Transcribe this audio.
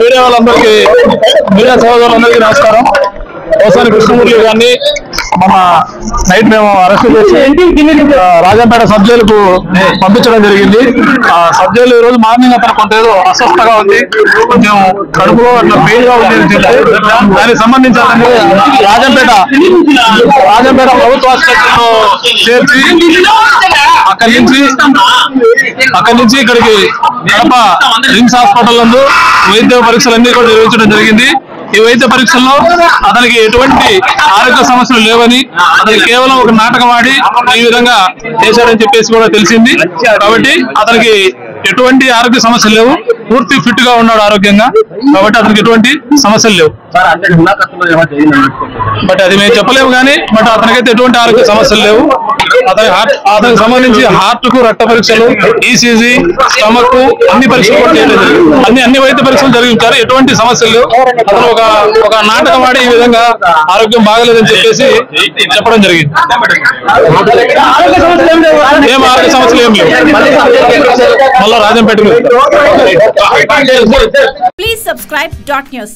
Media వాళ్ళందరికీ, media సోదరులందరికీ నమస్కారం. పోసాని కృష్ణమూర్తి గారిని మన నైట్ మేము అరెస్ట్ చేసి రాజంపేట సబ్ జైలుకు పంపించడం జరిగింది. ఆ సబ్ జైలు ఈ రోజు మార్నింగ్ అతను కొంత ఏదో అస్వస్థగా ఉంది, కొంచెం కడుపులో అట్లా పెయిన్ గా ఉంది అని చెప్తే దానికి సంబంధించి రాజంపేట ప్రభుత్వ ఆసుపత్రిలో చేర్చి అక్కడి నుంచి ఇక్కడికి కడప రిమ్స్ హాస్పిటల్ నందు వైద్య పరీక్షలన్నీ కూడా నిర్వహించడం జరిగింది. ఈ వైద్య పరీక్షల్లో అతనికి ఎటువంటి ఆరోగ్య సమస్యలు లేవని, అతనికి కేవలం ఒక నాటకం ఆడి ఈ విధంగా చేశాడని చెప్పేసి కూడా తెలిసింది. కాబట్టి అతనికి ఎటువంటి ఆరోగ్య సమస్యలు లేవు, పూర్తి ఫిట్ గా ఉన్నాడు ఆరోగ్యంగా. కాబట్టి అతనికి ఎటువంటి సమస్యలు లేవు. బట్ అది మేము చెప్పలేము కానీ బట్ అతనికైతే ఎటువంటి ఆరోగ్య సమస్యలు లేవు. అతనికి సంబంధించి హార్ట్ కు రక్త పరీక్షలు, ఈసీజీ, స్టమక్ అన్ని పరీక్షలు కూడా చేయడం జరిగింది. అన్ని వైద్య పరీక్షలు జరిగించారు, ఎటువంటి సమస్యలు లేవు. అతను ఒక నాటకం ఆడి ఈ విధంగా ఆరోగ్యం బాగలేదని చెప్పేసి చెప్పడం జరిగింది. ఏం ఆరోగ్య సమస్యలు ఏం లేవు. మళ్ళీ రాజంపేట. Please subscribe .news.